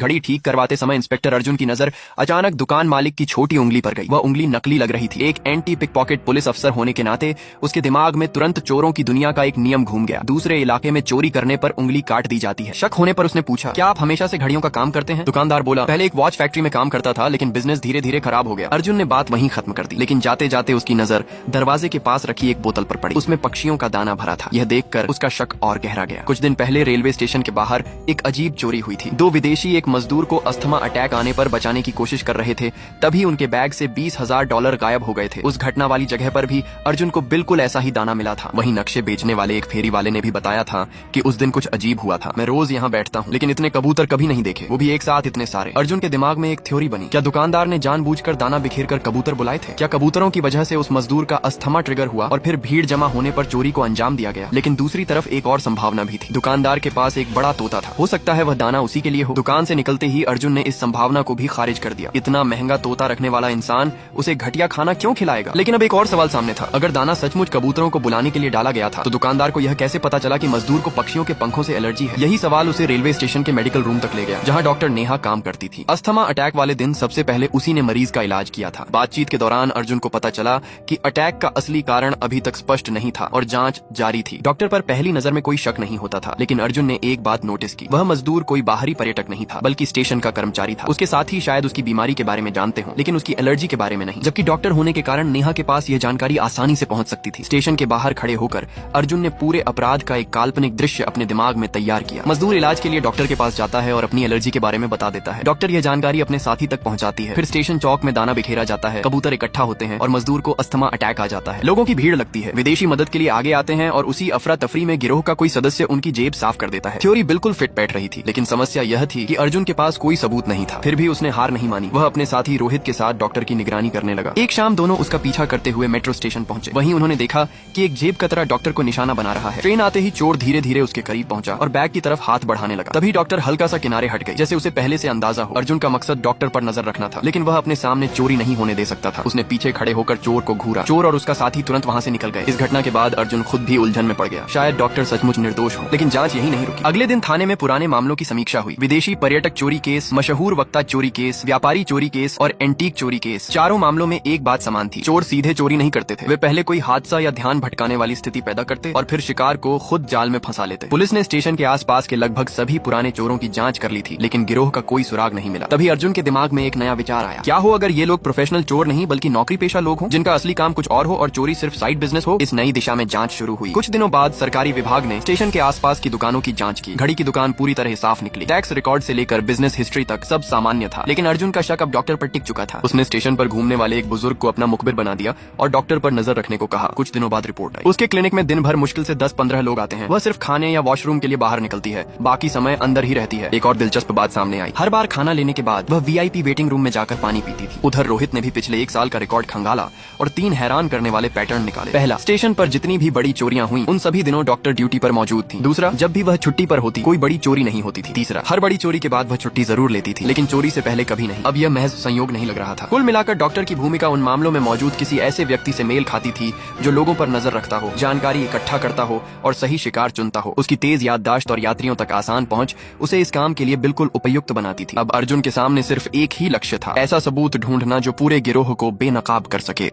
घड़ी ठीक करवाते समय इंस्पेक्टर अर्जुन की नजर अचानक दुकान मालिक की छोटी उंगली पर गई। वह उंगली नकली लग रही थी। एक एंटी पिक पॉकेट पुलिस अफसर होने के नाते उसके दिमाग में तुरंत चोरों की दुनिया का एक नियम घूम गया। दूसरे इलाके में चोरी करने पर उंगली काट दी जाती है। शक होने पर उसने पूछा, क्या आप हमेशा से घड़ियों का काम करते हैं? दुकानदार बोला, पहले एक वॉच फैक्ट्री में काम करता था, लेकिन बिजनेस धीरे धीरे खराब हो गया। अर्जुन ने बात वहीं खत्म कर दी, लेकिन जाते जाते उसकी नजर दरवाजे के पास रखी एक बोतल पर पड़ी। उसमें पक्षियों का दाना भरा था। यह देखकर उसका शक और गहरा गया। कुछ दिन पहले रेलवे स्टेशन के बाहर एक अजीब चोरी हुई थी। दो विदेशी एक मजदूर को अस्थमा अटैक आने पर बचाने की कोशिश कर रहे थे, तभी उनके बैग से $20,000 गायब हो गए थे। उस घटना वाली जगह पर भी अर्जुन को बिल्कुल ऐसा ही दाना मिला था। वहीं नक्शे बेचने वाले एक फेरी वाले ने भी बताया था कि उस दिन कुछ अजीब हुआ था। मैं रोज यहाँ बैठता हूँ, लेकिन इतने कबूतर कभी नहीं देखे, वो भी एक साथ इतने सारे। अर्जुन के दिमाग में एक थ्योरी बनी। क्या दुकानदार ने जानबूझकर दाना बिखेर कर कबूतर बुलाए थे? क्या कबूतरों की वजह से उस मजदूर का अस्थमा ट्रिगर हुआ और फिर भीड़ जमा होने पर चोरी को अंजाम दिया गया? लेकिन दूसरी तरफ एक और संभावना भी थी। दुकानदार के पास एक बड़ा तोता था। हो सकता है वह दाना उसी के लिए हो। दुकान से निकलते ही अर्जुन ने इस संभावना को भी खारिज कर दिया। इतना महंगा तोता रखने वाला इंसान उसे घटिया खाना क्यों खिलाएगा? लेकिन अब एक और सवाल सामने था। अगर दाना सचमुच कबूतरों को बुलाने के लिए डाला गया था, तो दुकानदार को यह कैसे पता चला कि मजदूर को पक्षियों के पंखों से एलर्जी है? यही सवाल उसे रेलवे स्टेशन के मेडिकल रूम तक ले गया, जहाँ डॉक्टर नेहा काम करती थी। अस्थमा अटैक वाले दिन सबसे पहले उसी ने मरीज का इलाज किया था। बातचीत के दौरान अर्जुन को पता चला कि अटैक का असली कारण अभी तक स्पष्ट नहीं था और जांच जारी थी। डॉक्टर पर पहली नजर में कोई शक नहीं होता था, लेकिन अर्जुन ने एक बात नोटिस की। वह मजदूर कोई बाहरी पर्यटक नहीं था, बल्कि स्टेशन का कर्मचारी था। उसके साथी शायद उसकी बीमारी के बारे में जानते हो, लेकिन उसकी एलर्जी के बारे में नहीं। जबकि डॉक्टर होने के कारण नेहा के पास यह जानकारी आसानी से पहुंच सकती थी। स्टेशन के बाहर खड़े होकर अर्जुन ने पूरे अपराध का एक काल्पनिक दृश्य अपने दिमाग में तैयार किया। मजदूर इलाज के लिए डॉक्टर के पास जाता है और अपनी एलर्जी के बारे में बता देता है। डॉक्टर यह जानकारी अपने साथी तक पहुंचाती है। फिर स्टेशन चौक में दाना बिखेरा जाता है, कबूतर इकट्ठा होते हैं और मजदूर को अस्थमा अटैक आ जाता है। लोगों की भीड़ लगती है, विदेशी मदद के लिए आगे आते हैं और उसी अफरा तफरी में गिरोह का कोई सदस्य उनकी जेब साफ कर देता है। थ्योरी बिल्कुल फिट बैठ रही थी, लेकिन समस्या यह थी कि अर्जुन के पास कोई सबूत नहीं था। फिर भी उसने हार नहीं मानी। वह अपने साथी रोहित के साथ डॉक्टर की निगरानी करने लगा। एक शाम दोनों उसका पीछा करते हुए मेट्रो स्टेशन पहुंचे। वहीं उन्होंने देखा कि एक जेब कतरा डॉक्टर को निशाना बना रहा है। ट्रेन आते ही चोर धीरे धीरे उसके करीब पहुंचा और बैग की तरफ हाथ बढ़ाने लगा। तभी डॉक्टर हल्का सा किनारे हट गई, जैसे उसे पहले से अंदाजा हो। अर्जुन का मकसद डॉक्टर पर नजर रखना था, लेकिन वह अपने सामने चोरी नहीं होने दे सकता था। उसने पीछे खड़े होकर चोर को घूरा। चोर और उसका साथी तुरंत वहाँ से निकल गए। इस घटना के बाद अर्जुन खुद भी उलझन में पड़ गया। शायद डॉक्टर सचमुच निर्दोष हो, लेकिन जांच यही नहीं रुकी। अगले दिन थाने में पुराने मामलों की समीक्षा हुई। विदेशी पर्यटक चोरी केस, मशहूर वक्ता चोरी केस, व्यापारी चोरी केस और एंटीक चोरी केस। चारों मामलों में एक बात समान थी। चोर सीधे चोरी नहीं करते थे। वे पहले कोई हादसा या ध्यान भटकाने वाली स्थिति पैदा करते और फिर शिकार को खुद जाल में फंसा लेते। पुलिस ने स्टेशन के आसपास के लगभग सभी पुराने चोरों की जांच कर ली थी, लेकिन गिरोह का कोई सुराग नहीं मिला। तभी अर्जुन के दिमाग में एक नया विचार आया। क्या हो अगर ये लोग प्रोफेशनल चोर नहीं बल्कि नौकरी पेशा लोग हों, जिनका असली काम कुछ और हो और चोरी सिर्फ साइड बिजनेस हो? इस नई दिशा में जांच शुरू हुई। कुछ दिनों बाद सरकारी विभाग ने स्टेशन के आसपास की दुकानों की जांच की। घड़ी की दुकान पूरी तरह साफ निकली। टैक्स रिकॉर्ड से लेकर बिजनेस हिस्ट्री तक सब सामान्य था, लेकिन अर्जुन का शक अब डॉक्टर पर टिक चुका था। उसने स्टेशन पर घूमने वाले एक बुजुर्ग को अपना मुखबिर बना दिया और डॉक्टर पर नजर रखने को कहा। कुछ दिनों बाद रिपोर्ट आई। उसके क्लिनिक में दिन भर मुश्किल से 10-15 लोग आते हैं। वह सिर्फ खाने या वॉशरूम के लिए बाहर निकलती है, बाकी समय अंदर ही रहती है। एक और दिलचस्प बात सामने आई। हर बार खाना लेने के बाद वह वीआईपी वेटिंग रूम में जाकर पानी पीती थी। उधर रोहित ने भी पिछले 1 साल का रिकॉर्ड खंगाला और 3 हैरान करने वाले पैटर्न निकाले। पहला, स्टेशन पर जितनी भी बड़ी चोरियां हुई उन सभी दिनों डॉक्टर ड्यूटी पर मौजूद थी। दूसरा, जब भी वह छुट्टी पर होती कोई बड़ी चोरी नहीं होती थी। तीसरा, हर बड़ी चोरी के बाद वह छुट्टी जरूर लेती थी, लेकिन चोरी से पहले कभी नहीं। अब यह महज संयोग नहीं लग रहा था। कुल मिलाकर डॉक्टर की भूमिका उन मामलों में मौजूद किसी ऐसे व्यक्ति से मेल खाती थी जो लोगों पर नजर रखता हो, जानकारी इकट्ठा करता हो और सही शिकार चुनता हो। उसकी तेज याददाश्त और यात्रियों तक आसान पहुंच उसे इस काम के लिए बिल्कुल उपयुक्त बनाती थी। अब अर्जुन के सामने सिर्फ एक ही लक्ष्य था, ऐसा सबूत ढूंढना जो पूरे गिरोह को बेनकाब कर सके।